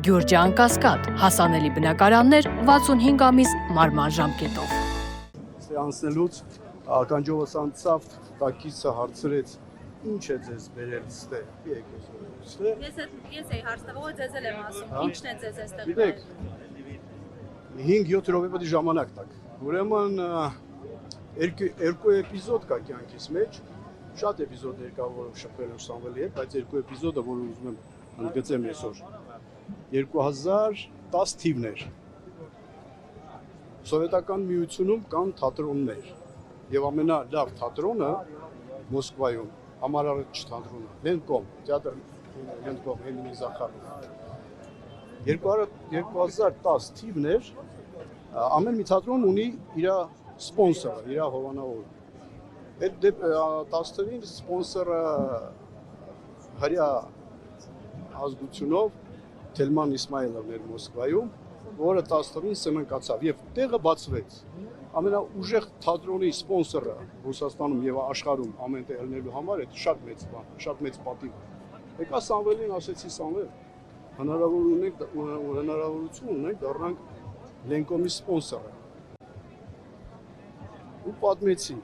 Գյուրջան Կասկադ, հասանելի բնակարաններ 65 ամիս մարման ժամկետով։ Անցնելուց ականջովս անցավ, տակիցը հարցրեց, ինչ է ձեզ բերել ստեղ, Ես էի հարցնողը ձեզ եմ ասում, ինչն է ձեզ այստեղ։ Գիտեք, 5-7 րոպե ժամանակ տակ, ուրեմն երկու էպիզոդ կա կյանքիս մեջ, շատ էպիզոդներ կա, որով շփվել եմ Սամվելի հետ, բայց երկու էպիզոդը, որ ուզում եմ ընդգծեմ այսօր, 2010 թիվներ, Սովետական միությունում կան թատրոններ եւ ամենալավ թատրոնը Մոսկվայում, համարարիչ թատրոնը, Լենկոմ, թատրոն Լենկոմ, Էմիլի Զախարովը։ 2010 թիվներ ամեն մի թատրոն ունի իր սպոնսորը, իր հովանավորը։ Այդ 10 թվին սպոնսորը հրյա ազգությունով Թելման Իսմայելովն էր Մոսկվայում, որը 10 թվին սնանկացավ եւ տեղը բացվեց։ Ամենաուժեղ թատրոնի սպոնսորը Ռուսաստանում եւ աշխարհում ամեն տեղ ելնելու համար է շատ մեծ բան, շատ մեծ պատիվ։ Եկա Սամվելին ասեցի Սամվել, հնարավորություն ունենք դառնանք Լենկոմի սպոնսորը։ Ու պատմեցի։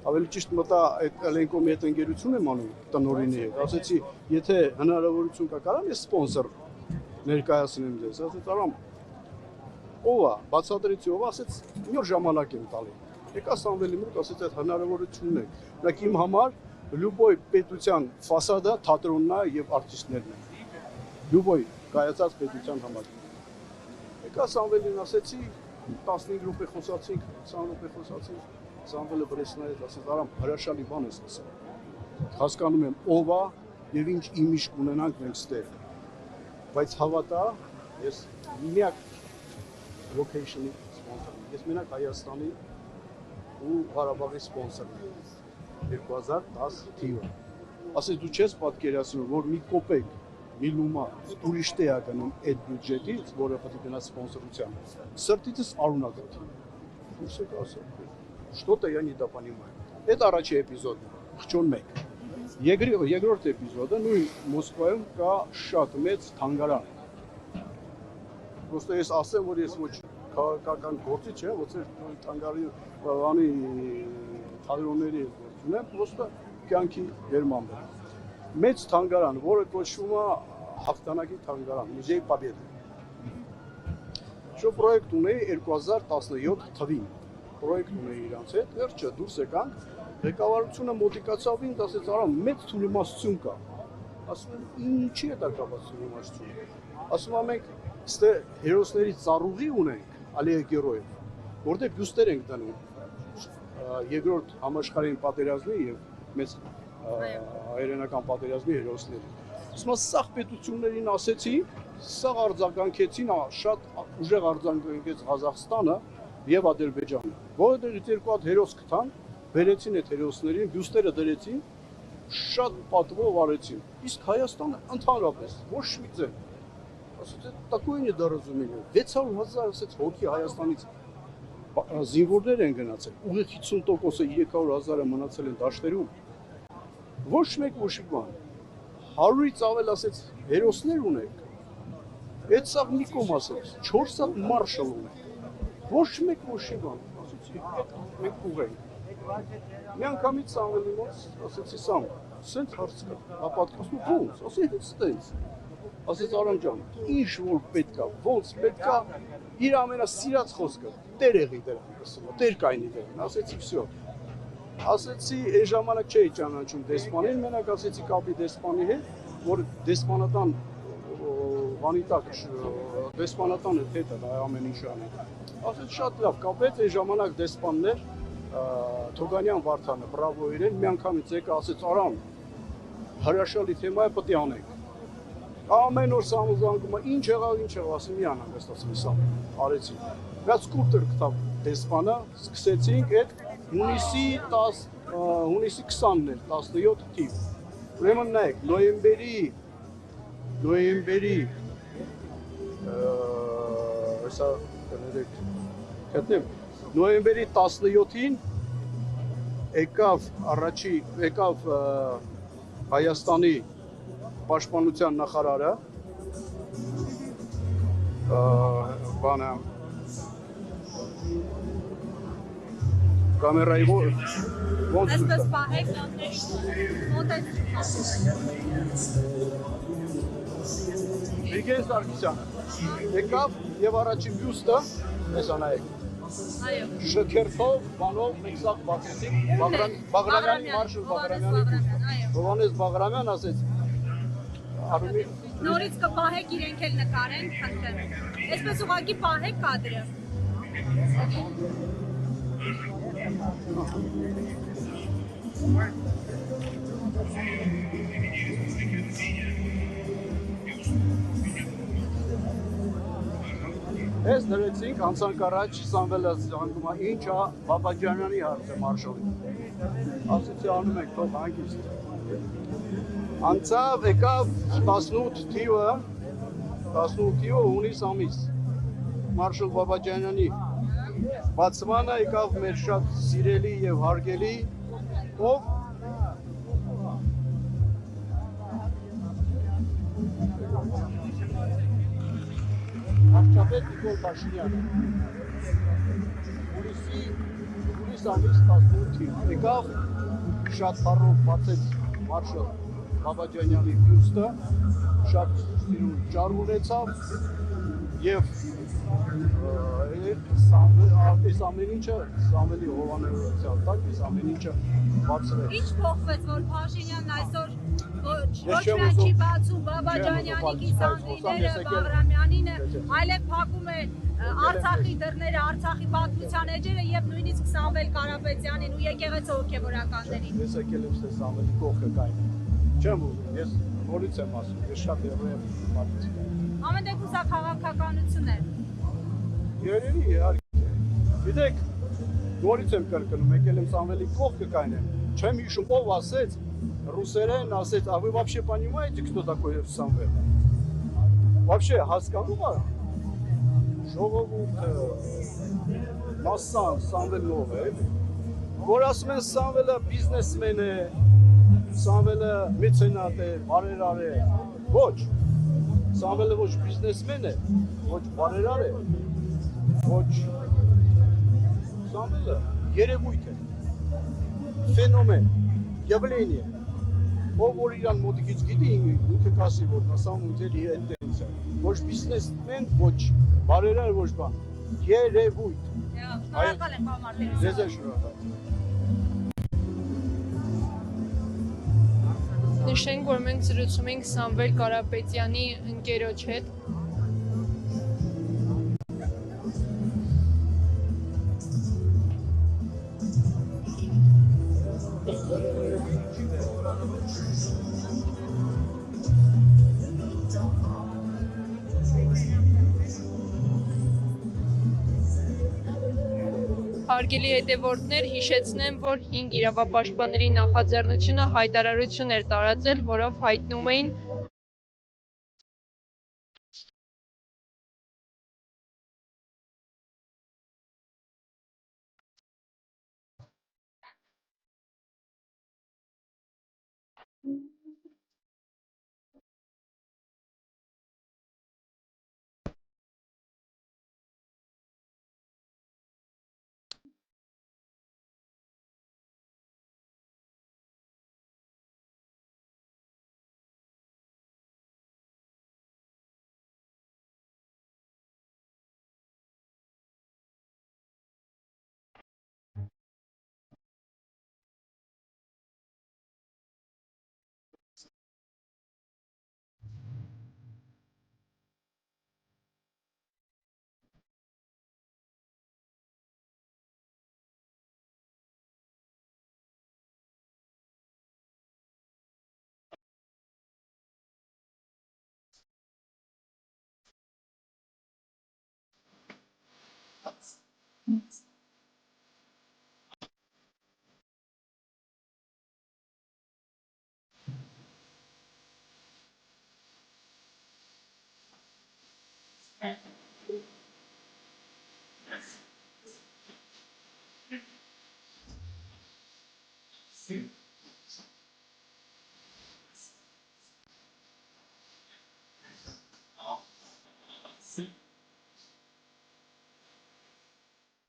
Ավելի ճիշտ մտա այդ Լենկոմի հետ ընկերություն եմ անում տնօրինի հետ։ Ասեցի, եթե հնարավորություն կա, կարամ ես սպոնսոր ներկայացնեմ ձեզ։ Ասեց, արամ ով է, բացատրեցի ով, ասեց, մի օր ժամանակ եմ տալի։ Եկա Սամվելի մոտ, ասեց, այդ հնարավորությունն է։ Օրինակ իմ համար լյուբոյ պետության ֆասադը թատրոնն է եւ արտիստներն են։ Լյուբոյ կայացած պետության համար։ Եկա Սամվելին ասեցի, 15 րոպե խոսացինք, 20 րոպե խոսացինք, Սամվելը բրեսնայեց, ասեց, արամ հրաշալի բան ես ասել։ Հասկանում եմ ով է եւ ինչ իմիջ կունենանք մենք ստեղ։ Բայց հավատա, ես միակ location-ի սպոնսորն եմ։ Ես մենակ Հայաստանի ու Ղարաբաղի սպոնսորն եմ 2010 թիվը։ Ասես դու չես պատկերացնում, որ մի կոպեկ, մի լումա ուրիշ տեղ է գնում այդ բյուջետից, որը պետք է գնա սպոնսորության։ Սրտիցս արունակ է։ Ինչ է ասում։ Что-то я не допонимаю։ Այդ առաջի էպիզոդն է, խճոն 1։ Երկրորդ էպիզոդը նույն Մոսկվայում կա շատ մեծ թանգարան։ Պրոստը ես ասեմ, որ ես ոչ քաղաքական գործիչ եմ, ոչ թանգարանի թատրոնների գործ ունեմ, պրոստը կյանքի դերմանն եմ։ Մեծ թանգարան, որը կոչվում է հաղթանակի թանգարան, Մուզեյ Պաբեդը։ Շո պրոյեկտ ունեի 2017 թվին։ Պրոյեկտ ունեի իրանց հետ, վերջը դուրս եկանք, ղեկավարությունը մոտիկացավ ինձ, ասեց, արամ, մեծ թուլիմացություն կա։ Ասում եմ, ինչի է դա կապված թուլիմացությունը։ Ասում եմ, մենք ստե հերոսների ծառուղի ունենք, Ալիե Գերոյև, որտեղ բյուստեր ենք դնում երկրորդ համաշխարհային պատերազմի եւ մեծ հայրենական պատերազմի հերոսների։ Ասում եմ, սաղ պետություններին ասեցի, սաղ արձագանքեցին, շատ ուժեղ արձագանքեց Ղազախստանը եւ Ադրբեջանը, որովհետեւ երկու հատ հերոս գտան, բերեցին այդ հերոսներին, բյուստերը դրեցին, շատ պատվով արեցին։ Իսկ Հայաստանը ընդհանրապես ոչ մի ձեն։ Ասեց, такое недоразумение։ 600,000 ասեց հոգի Հայաստանից զինվորներ են գնացել, ուղիղ 50%-ը 300,000-ը մնացել են դաշտերում։ Ոչ մեկ ոչ մի բան։ 100-ից ավել ասեց հերոսներ ունենք։ Այդ սաղ մի կողմ ասեց, 4 սաղ մարշալ ունենք։ Ոչ մեկ ոչ մի բան, ասեցի, մենք ուղենք։ Մի անգամից Սամվելի մոտ ասեցի Սամ, սենց հարց կա, ապատկասում ոնց, ասի հենց տենց։ Ասեց Արամ ջան, ինչ որ պետք է, ոնց պետք է, իր ամենասիրած խոսքը, տեր եղի դրան ասում, տեր կայնի դրան, ասեցի վсё։ Ասեցի, այն ժամանակ չէի ճանաչում դեսպանին, մենակ ասեցի կապի դեսպանի հետ, որ դեսպանատան վանիտակ դեսպանատան հետ է ամեն ինչ անի։ Ասեց շատ լավ, կապեց այն ժամանակ դեսպաններ Թոգանյան Վարդանը, բրավո իրեն, մի անգամից եկա ասեց Արամ, հրաշալի թեմա է, պետք է անենք։ Ամեն օր սամուզանգում է, ինչ եղավ, ասում մի անանք, ասում սամ, արեցին։ Դա սկուտր գտավ դեսպանը, սկսեցինք այդ հունիսի 20-ն էր, 17 թիվ։ Ուրեմն նայեք, նոյեմբերի հեսա կներեք, կտնեմ, նոյեմբերի 17-ին եկավ Հայաստանի պաշտպանության նախարարը բանը կամերայի ոնց Այսպես դուք պահեք մոտեց Վիգեն Սարգսյանը եկավ եւ առաջին բյուստը տեսանայեք այո շքերթով բանով մեկ սաղ բացեցին Բաղրամյանի մարշալ Բաղրամյանի Հովհաննես Բաղրամյան ասեց արումի նորից կպահեք իրենք էլ նկարեն խնդրեմ այսպես ուղղակի պահեք կադրը Ես դրեցինք անցանք առաջ Սամվելը զանգում է ինչ է Բաբաջանյանի հարցը մարշալի ասեցի անում եք թող հանգիստ անցավ եկավ 18 թիվը հունիս ամիս մարշալ Բաբաջանյանի բացմանը եկավ մեր շատ սիրելի եւ հարգելի ով Արչապետ Նիկոլ Փաշինյանը հունիս ամիս 18-ին եկավ շատ բառով բացեց մարշալ Բաբաջանյանի բյուստը շատ սիրուն ճար ունեցավ եւ այս ամեն ինչը Սամվելի Հովհաննեսյան տակ այս ամեն ինչը բացրեց Ինչ փոխվեց որ Փաշինյանն այսօր ոչ միայն չի բացում Բաբաջանյանի կիսանդրիները Բաղրամյանին այլև փակում է Արցախի դռները Արցախի պատմության էջերը եւ նույնիսկ Սամվել Կարապետյանին ու եկեղեցու հոգեվորականներին Ես եկել եմ Սամվելի կողքը կային չեմ ուզում ես նորից եմ ասում ես շատ հեռու եմ մարդից ամեն դեպքում սա քաղաքականություն է Երևի իհարկե գիտեք նորից եմ կրկնում եկել եմ Սամվելի կողքը կայնեմ չեմ հիշում ով ասեց ռուսերեն ասեց а вы вообще понимаете кто такой Самվել вообще հասկանում ա ժողովուրդը մասսան Սամվելով է որ ասում են Սամվելը բիզնեսմեն է Սամվելը մեծենատ է բարերար է ոչ Սամվելը ոչ բիզնեսմեն է ոչ բարերար է ոչ Սամվելը երևույթ է ֆենոմեն явление ով որ իրան մոտիկից գիտի ինքը կասի որ նա Սամվելի հետ տենց է ոչ բիզնեսմեն ոչ բարերար ոչ բան երևույթ շնորհակալ եմ համարտին ձեզ եմ շնորհակալ Նշենք, որ մենք զրուցում ենք Սամվել Կարապետյանի ընկերոջ հետ Հարգելի հետևորդներ, հիշեցնեմ, որ 5 իրավապաշտպանների նախաձեռնությունը հայտարարություն էր տարածել, որով հայտնում էին